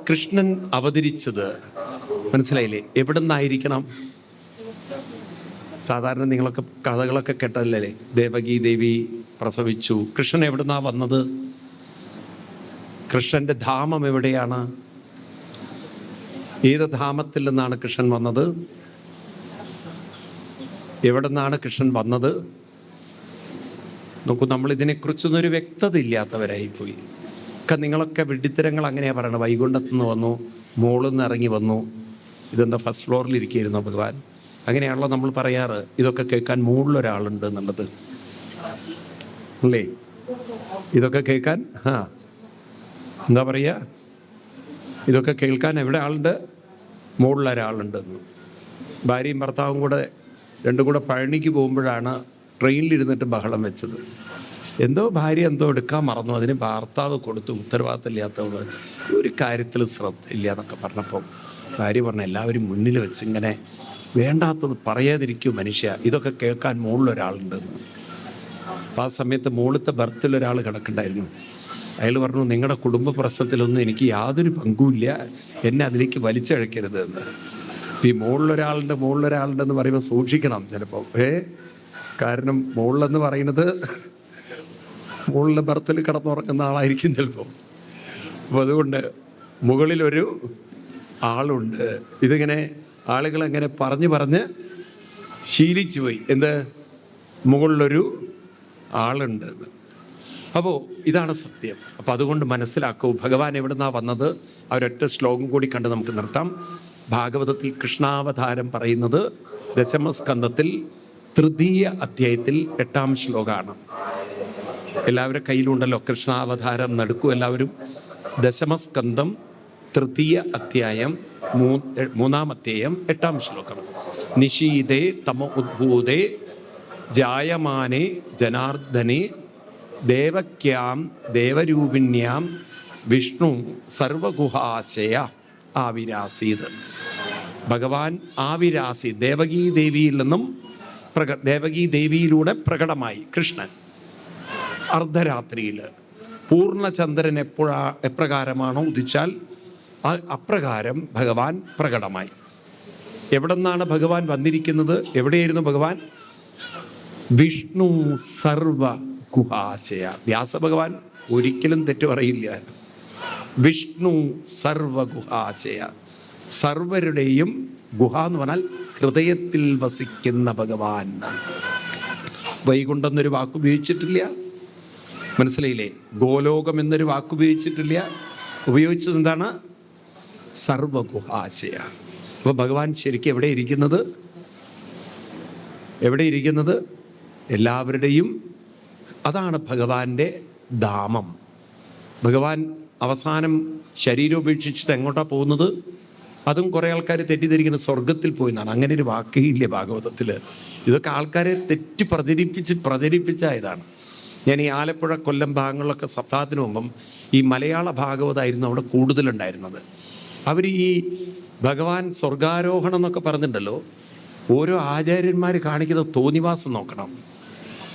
കൃഷ്ണൻ അവതരിച്ചത് മനസ്സിലായില്ലേ? എവിടെ നിന്നായിരിക്കണം? സാധാരണ നിങ്ങളൊക്കെ കഥകളൊക്കെ കേട്ടതല്ലേ? ദേവകി ദേവി പ്രസവിച്ചു. കൃഷ്ണൻ എവിടെ നിന്നാ വന്നത്? കൃഷ്ണന്റെ ധാമം എവിടെയാണ്? ഏത് ധാമത്തിൽ നിന്നാണ് കൃഷ്ണൻ വന്നത്? എവിടെ നിന്നാണ് കൃഷ്ണൻ വന്നത്? നോക്കൂ, നമ്മൾ ഇതിനെക്കുറിച്ചൊന്നും ഒരു വ്യക്തത ഇല്ലാത്തവരായിപ്പോയി. നിങ്ങളൊക്കെ വിഡ്ഢിത്തരങ്ങൾ അങ്ങനെയാണ് പറയണത്. വൈകുണ്ഠത്തു നിന്ന് വന്നു, മോളിൽ നിന്ന് ഇറങ്ങി വന്നു, ഇതെന്താ ഫസ്റ്റ് ഫ്ലോറിൽ ഇരിക്കുകയായിരുന്നു ഭഗവാൻ. അങ്ങനെയാണല്ലോ നമ്മൾ പറയാറ്. ഇതൊക്കെ കേൾക്കാൻ മുകളിലൊരാളുണ്ട് എന്നുള്ളത് അല്ലേ? ഇതൊക്കെ കേൾക്കാൻ എന്താ പറയുക? ഇതൊക്കെ കേൾക്കാൻ എവിടെ ആളുണ്ട്? മുകളിലൊരാളുണ്ടെന്ന്. ഭാര്യയും ഭർത്താവും കൂടെ രണ്ടും കൂടെ പഴനിക്ക് പോകുമ്പോഴാണ് ട്രെയിനിലിരുന്നിട്ട് ബഹളം വെച്ചത്. എന്തോ ഭാര്യ എന്തോ എടുക്കാൻ മറന്നു, അതിന് ഭർത്താവ് കൊടുത്തു. ഉത്തരവാദിത്തമില്ലാത്തവർ, ഒരു കാര്യത്തിൽ ശ്രദ്ധയില്ല എന്നൊക്കെ പറഞ്ഞപ്പോൾ ഭാര്യ പറഞ്ഞു, എല്ലാവരും മുന്നിൽ വെച്ച് ഇങ്ങനെ വേണ്ടാത്തത് പറയാതിരിക്കും മനുഷ്യ, ഇതൊക്കെ കേൾക്കാൻ മുകളിലൊരാളുണ്ടെന്ന്. അപ്പോൾ ആ സമയത്ത് മുകളിലത്തെ ബർത്തിലൊരാൾ കിടക്കണ്ടായിരുന്നു. അയാൾ പറഞ്ഞു, നിങ്ങളുടെ കുടുംബ പ്രശ്നത്തിലൊന്നും എനിക്ക് യാതൊരു പങ്കുമില്ല, എന്നെ അതിലേക്ക് വലിച്ചഴക്കരുത് എന്ന്. ഈ മുകളിലൊരാളുണ്ടെന്ന് പറയുമ്പോൾ സൂക്ഷിക്കണം ചിലപ്പോൾ. കാരണം മുകളിലെന്ന് പറയുന്നത് മുകളിലെ ബർത്തിൽ കിടന്നുറങ്ങുന്ന ആളായിരിക്കും ചിലപ്പോൾ. അപ്പോൾ അതുകൊണ്ട് മുകളിലൊരു ആളുണ്ട്. ഇതിങ്ങനെ ആളുകളെങ്ങനെ പറഞ്ഞ് ശീലിച്ചു പോയി. എന്ത്? മുകളിലൊരു ആളുണ്ട്. അപ്പോൾ ഇതാണ് സത്യം. അപ്പോൾ അതുകൊണ്ട് മനസ്സിലാക്കൂ, ഭഗവാൻ എവിടെ നിന്നാണ് വന്നത്? ഒരൊറ്റ ശ്ലോകം കൂടി കണ്ട് നമുക്ക് നിർത്താം. ഭാഗവതത്തിൽ കൃഷ്ണാവതാരം പറയുന്നത് ദശമസ്കന്ധത്തിൽ തൃതീയ അധ്യായത്തിൽ 8-ാം ശ്ലോകമാണ്. എല്ലാവരുടെ കയ്യിലുണ്ടല്ലോ കൃഷ്ണാവതാരം, നടക്കൂ എല്ലാവരും. ദശമസ്കന്ധം തൃതീയ അധ്യായം 3-ാം അധ്യായം 8-ാം ശ്ലോകം. നിശീതേ തമ ഉദ്ഭൂതേ ജായമാനേ ജനാർദ്ദനേ ദേവക്യാം ദേവരൂപിണ്യാം വിഷ്ണു സർവഗുഹാശയ ആവിരാസീത്. ഭഗവാൻ ആവിരാസി ദേവകീ ദേവിയിൽ നിന്നും ദേവകീ ദേവിയിലൂടെ പ്രകടമായി കൃഷ്ണൻ. അർദ്ധരാത്രിയിൽ പൂർണ്ണചന്ദ്രൻ എപ്രകാരമാണോ ഉദിച്ചാൽ അപ്രകാരം ഭഗവാൻ പ്രകടമായി. എവിടെ നിന്നാണ് ഭഗവാൻ വന്നിരിക്കുന്നത്? എവിടെയായിരുന്നു ഭഗവാൻ? വിഷ്ണു സർവ ഗുഹാശയ. വ്യാസഭഗവാൻ ഒരിക്കലും തെറ്റു പറയില്ല. വിഷ്ണു സർവഗുഹാശയ, സർവരുടെയും ഗുഹ എന്ന് പറഞ്ഞാൽ ഹൃദയത്തിൽ വസിക്കുന്ന ഭഗവാൻ. വൈകുണ്ഠം എന്നൊരു വാക്കുപയോഗിച്ചിട്ടില്ല, മനസ്സിലായില്ലേ? ഗോലോകം എന്നൊരു വാക്കുപയോഗിച്ചിട്ടില്ല. ഉപയോഗിച്ചത് എന്താണ്? സർവഗുഹാശയ. അപ്പോൾ ഭഗവാൻ ശരിക്കും എവിടെ ഇരിക്കുന്നത്? എല്ലാവരുടെയും. അതാണ് ഭഗവാന്റെ ധാമം. ഭഗവാൻ അവസാനം ശരീരം ഉപേക്ഷിച്ചിട്ട് എങ്ങോട്ടാണ് പോകുന്നത്? അതും കുറേ ആൾക്കാർ തെറ്റിദ്ധരിക്കുന്നത് സ്വർഗത്തിൽ പോയി എന്നാണ്. അങ്ങനെ ഒരു വാക്കേയില്ല ഭാഗവതത്തിൽ. ഇതൊക്കെ ആൾക്കാരെ തെറ്റി പ്രചരിപ്പിച്ചായതാണ്. ഞാൻ ഈ ആലപ്പുഴ, കൊല്ലം ഭാഗങ്ങളിലൊക്കെ സപ്താഹത്തിന് മുമ്പം ഈ മലയാള ഭാഗവതമായിരുന്നു അവിടെ കൂടുതലുണ്ടായിരുന്നത്. അവർ ഈ ഭഗവാൻ സ്വർഗാരോഹണം എന്നൊക്കെ പറഞ്ഞിട്ടുണ്ടല്ലോ, ഓരോ ആചാര്യന്മാർ കാണിക്കുന്ന തോന്നിവാസം നോക്കണം.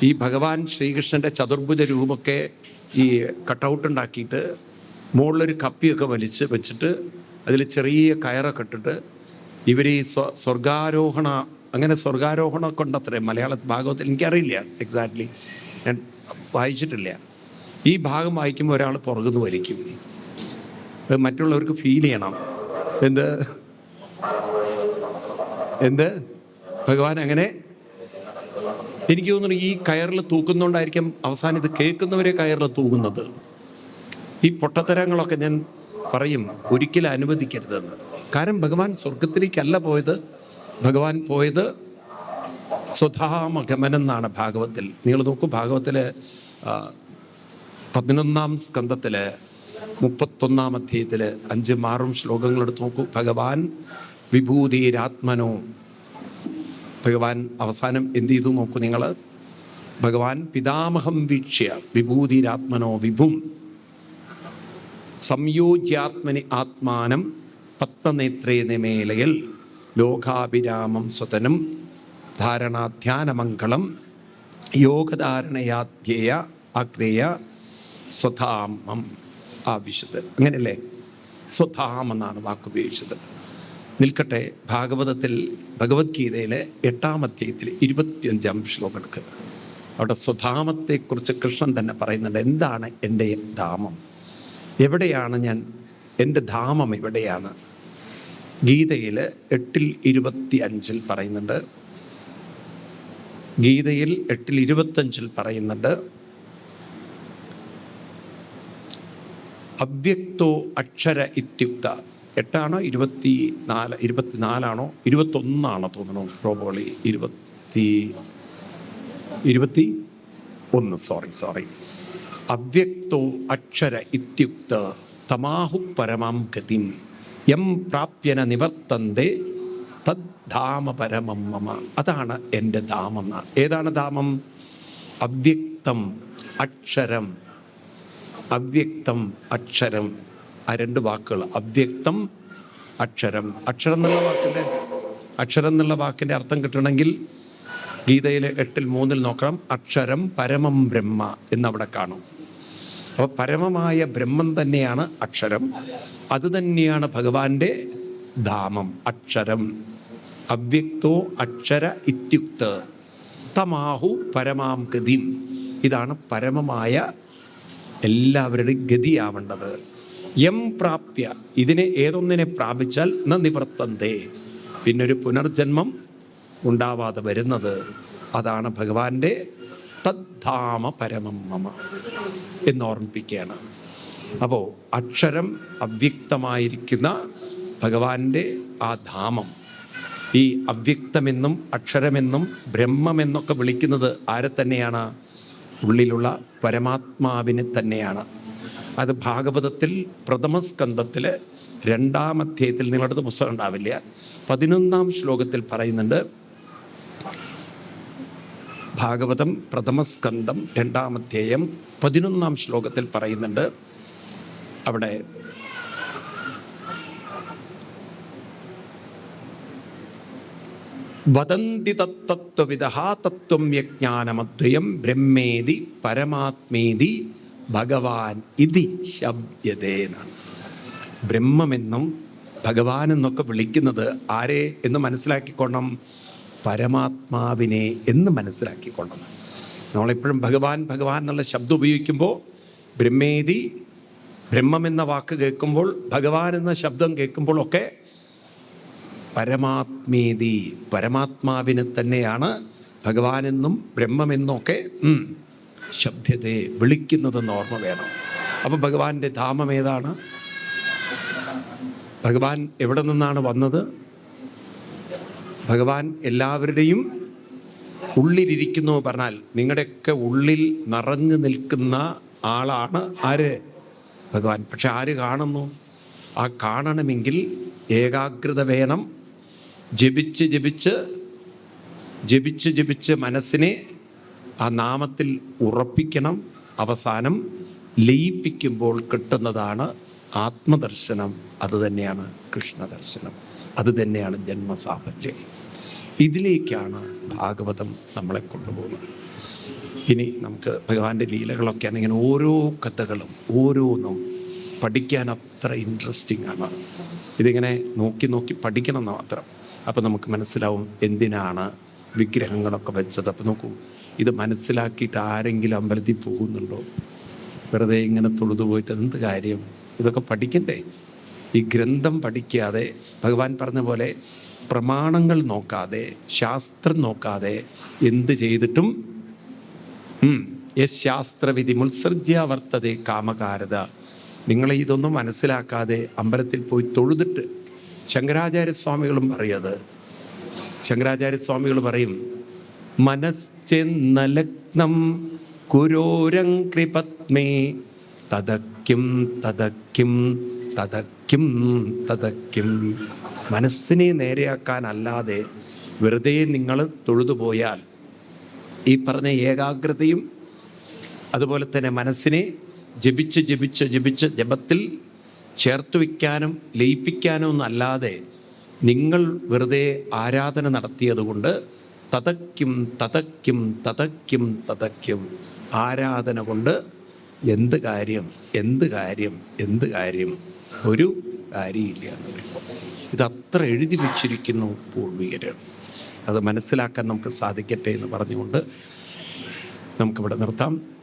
ഈ ഭഗവാൻ ശ്രീകൃഷ്ണൻ്റെ ചതുർഭുജ രൂപമൊക്കെ ഈ കട്ടൗട്ട് ഉണ്ടാക്കിയിട്ട് മുകളിലൊരു കപ്പിയൊക്കെ വെച്ചിട്ട് അതിൽ ചെറിയ കയറൊക്കെ ഇട്ടിട്ട് ഇവർ ഈ സ്വർഗാരോഹണമൊക്കെ ഉണ്ടത്രേ മലയാള ഭാഗവത്തിൽ. എനിക്കറിയില്ല എക്സാക്ട്ലി, ഞാൻ വായിച്ചിട്ടില്ല. ഈ ഭാഗം വായിക്കുമ്പോൾ ഒരാൾ പുറകുന്ന് വലിക്കും. അത് മറ്റുള്ളവർക്ക് ഫീൽ ചെയ്യണം. എന്ത് ഭഗവാൻ അങ്ങനെ. എനിക്ക് തോന്നുന്നു ഈ കയറിൽ തൂക്കുന്നതുകൊണ്ടായിരിക്കും അവസാനം ഇത് കേൾക്കുന്നവരെ കയറിൽ തൂക്കുന്നത്. ഈ പൊട്ടത്തരങ്ങളൊക്കെ ഞാൻ പറയും, ഒരിക്കലും അനുവദിക്കരുതെന്ന്. കാരണം ഭഗവാൻ സ്വർഗത്തിലേക്കല്ല പോയത്. ഭഗവാൻ പോയത് സ്വധാമഗമനം എന്നാണ് ഭാഗവത്തിൽ. നിങ്ങൾ നോക്കൂ, ഭാഗവത്തിൽ 11-ാം സ്കന്ധത്തിൽ 31-ാം അധ്യായത്തിൽ 5-6 ശ്ലോകങ്ങളെടുത്ത് നോക്കൂ. ഭഗവാൻ വിഭൂതിരാത്മനോ, ഭഗവാൻ അവസാനം എന്ത് ചെയ്തു നോക്കൂ നിങ്ങൾ. ഭഗവാൻ പിതാമഹം വീക്ഷ്യ വിഭൂതിരാത്മനോ വിഭും സംയോജ്യാത്മനി ആത്മാനം പത്മനേത്രേ നിമേലയൽ ലോകാഭിരാമം സ്വതനം ധാരണാധ്യാനമംഗളം യോഗധാരണയാധ്യേയ ആഗ്നേയ സ്വധാമം ആവിശത്. അങ്ങനെയല്ലേ? സ്വധാം എന്നാണ് വാക്കുപയോഗിച്ചത്. നിൽക്കട്ടെ, ഭാഗവതത്തിൽ ഭഗവത്ഗീതയിലെ 8-ാം അധ്യായത്തിൽ 25-ാം ശ്ലോകം എടുക്കുക. അവിടെ സ്വധാമത്തെക്കുറിച്ച് കൃഷ്ണൻ തന്നെ പറയുന്നുണ്ട്. എന്താണ് എൻ്റെ ധാമം? എവിടെയാണ് ഞാൻ? എൻ്റെ ധാമം എവിടെയാണ്? ഗീതയിൽ 8:25 പറയുന്നുണ്ട്. ഗീതയിൽ 8:25 പറയുന്നുണ്ട്, അവ്യക്തോ അക്ഷര ഇത്യുക്ത. 8ആണോ 24ആണോ 21ആണോ തോന്നുന്നു, പ്രോബോളി 21, സോറി. അവ്യക്തോ അക്ഷര ഇത്യുക്ത തമാഹു പരമാം ഗതിം യം പ്രാപ്യന നിവർത്തന്തേ തദ്ധാമ പരമം മമ. അതാണ് എൻ്റെ ധാമം. ഏതാണ് ധാമം? അവ്യക്തം അക്ഷരം. അവ്യക്തം അക്ഷരം, ആ രണ്ട് വാക്കുകൾ, അവ്യക്തം അക്ഷരം. അക്ഷരം എന്നുള്ള വാക്കിൻ്റെ അർത്ഥം കിട്ടണമെങ്കിൽ ഗീതയിലെ 8:3 നോക്കണം. അക്ഷരം പരമം ബ്രഹ്മ എന്നവിടെ കാണും. അപ്പോൾ പരമമായ ബ്രഹ്മം തന്നെയാണ് അക്ഷരം. അത് തന്നെയാണ് ഭഗവാന്റെ ധാമം, അക്ഷരം. അവ്യക്തോ അക്ഷര ഇത്യുക്ത തമാഹു പരമാം ഗതിം. ഇതാണ് പരമമായ എല്ലാവരുടെയും ഗതിയാവേണ്ടത്. യം പ്രാപ്യ, ഇതിനെ ഏതൊന്നിനെ പ്രാപിച്ചാൽ ന നിവർത്തന്തേ, പിന്നൊരു പുനർജന്മം ഉണ്ടാവാതെ വരുന്നത്. അതാണ് ഭഗവാന്റെ തദ്ധാമ പരമം മമ എന്ന് ഓർമ്മിപ്പിക്കുകയാണ്. അപ്പോൾ അക്ഷരം അവ്യക്തമായിരിക്കുന്ന ഭഗവാന്റെ ആ ധാമം, ഈ അവ്യക്തമെന്നും അക്ഷരമെന്നും ബ്രഹ്മമെന്നൊക്കെ വിളിക്കുന്നത് ആരെ തന്നെയാണ്? ഉള്ളിലുള്ള പരമാത്മാവിനെ തന്നെയാണ്. അത് ഭാഗവതത്തിൽ പ്രഥമസ്കന്ധത്തിൽ 2-ാം അധ്യായത്തിൽ, നിങ്ങളുടെ പുസ്തകം ഉണ്ടാവില്ല, 11-ാം ശ്ലോകത്തിൽ പറയുന്നുണ്ട്. ഭാഗവതം പ്രഥമസ്കന്ധം 2-ാം അധ്യായം 11-ാം ശ്ലോകത്തിൽ പറയുന്നുണ്ട്. അവിടെ വദന്തി തത്തത്വവിദഃ തത്വം യജ്ഞാനമദ്വയം ബ്രഹ്മേതി പരമാത്മേതി ഭഗവാൻ ഇതി ശബ്ദതേ എന്നാണ്. ബ്രഹ്മമെന്നും ഭഗവാൻ എന്നൊക്കെ വിളിക്കുന്നത് ആരെ എന്ന് മനസ്സിലാക്കിക്കൊള്ളണം? പരമാത്മാവിനെ എന്ന് മനസ്സിലാക്കിക്കൊള്ളണം. നമ്മളെപ്പോഴും ഭഗവാൻ എന്നുള്ള ശബ്ദം ഉപയോഗിക്കുമ്പോൾ ബ്രഹ്മേതി, ബ്രഹ്മമെന്ന വാക്ക് കേൾക്കുമ്പോൾ, ഭഗവാൻ എന്ന ശബ്ദം കേൾക്കുമ്പോഴൊക്കെ പരമാത്മേതി, പരമാത്മാവിനെ തന്നെയാണ് ഭഗവാനെന്നും ബ്രഹ്മമെന്നും ഒക്കെ ശബ്ദത്തെ വിളിക്കുന്നതെന്ന് ഓർമ്മ വേണം. അപ്പോൾ ഭഗവാന്റെ ധാമം ഏതാണ്? ഭഗവാൻ എവിടെ നിന്നാണ് വന്നത്? ഭഗവാൻ എല്ലാവരുടെയും ഉള്ളിലിരിക്കുന്നു പറഞ്ഞാൽ നിങ്ങളുടെയൊക്കെ ഉള്ളിൽ നിറഞ്ഞു നിൽക്കുന്ന ആളാണ് ആര്? ഭഗവാൻ. പക്ഷെ ആര് കാണുന്നു? ആ കാണണമെങ്കിൽ ഏകാഗ്രത വേണം. ജപിച്ച് മനസ്സിനെ ആ നാമത്തിൽ ഉറപ്പിക്കണം. അവസാനം ലയിപ്പിക്കുമ്പോൾ കിട്ടുന്നതാണ് ആത്മദർശനം. അതുതന്നെയാണ് കൃഷ്ണദർശനം. അതുതന്നെയാണ് ജന്മസാഫല്യം. ഇതിലേക്കാണ് ഭാഗവതം നമ്മളെ കൊണ്ടുപോകുന്നത്. ഇനി നമുക്ക് ഭഗവാന്റെ ലീലകളൊക്കെയാണ്. ഇങ്ങനെ ഓരോ കഥകളും ഓരോന്നും പഠിക്കാൻ അത്ര ഇൻട്രസ്റ്റിംഗ് ആണ്. ഇതിങ്ങനെ നോക്കി പഠിക്കണം എന്ന് മാത്രം. അപ്പോൾ നമുക്ക് മനസ്സിലാവും എന്തിനാണ് വിഗ്രഹങ്ങളൊക്കെ വെച്ചത്. അപ്പോൾ നോക്കൂ, ഇത് മനസ്സിലാക്കിയിട്ട് ആരെങ്കിലും അമ്പലത്തിൽ പോകുന്നുണ്ടോ? വെറുതെ ഇങ്ങനെ തൊഴുതു പോയിട്ട് എന്ത് കാര്യം? ഇതൊക്കെ പഠിക്കണ്ടേ? ഈ ഗ്രന്ഥം പഠിക്കാതെ, ഭഗവാൻ പറഞ്ഞ പോലെ പ്രമാണങ്ങൾ നോക്കാതെ, ശാസ്ത്രം നോക്കാതെ എന്ത് ചെയ്തിട്ടും യസ് ശാസ്ത്രവിധി മുത്സൃജ്യ വർത്തതേ കാമകാരത. നിങ്ങൾ ഇതൊന്നും മനസ്സിലാക്കാതെ അമ്പലത്തിൽ പോയി തൊഴുതിട്ട്, ശങ്കരാചാര്യസ്വാമികളും പറയത്, ശങ്കരാചാര്യസ്വാമികൾ പറയും, മനശ്ചെന്നലഗ്നം കുരോരംകൃപത്മേ തദക്കിം തദക്കിം തദക്കിം തദക്കിം. മനസ്സിനെ നേരെയാക്കാനല്ലാതെ വെറുതെ നിങ്ങൾ തൊഴുതുപോയാൽ ഈ പറഞ്ഞ ഏകാഗ്രതയും അതുപോലെ തന്നെ മനസ്സിനെ ജപിച്ച് ജപത്തിൽ ചേർത്ത് വയ്ക്കാനും ലയിപ്പിക്കാനും ഒന്നല്ലാതെ നിങ്ങൾ വെറുതെ ആരാധന നടത്തിയതുകൊണ്ട് തതയ്ക്കും ആരാധന കൊണ്ട് എന്ത് കാര്യം ഒരു കാര്യമില്ല എന്ന് പറയുമ്പോൾ ഇതത്ര എഴുതി വച്ചിരിക്കുന്നു പൂർവികർ. അത് മനസ്സിലാക്കാൻ നമുക്ക് സാധിക്കട്ടെ എന്ന് പറഞ്ഞുകൊണ്ട് നമുക്കിവിടെ നിർത്താം.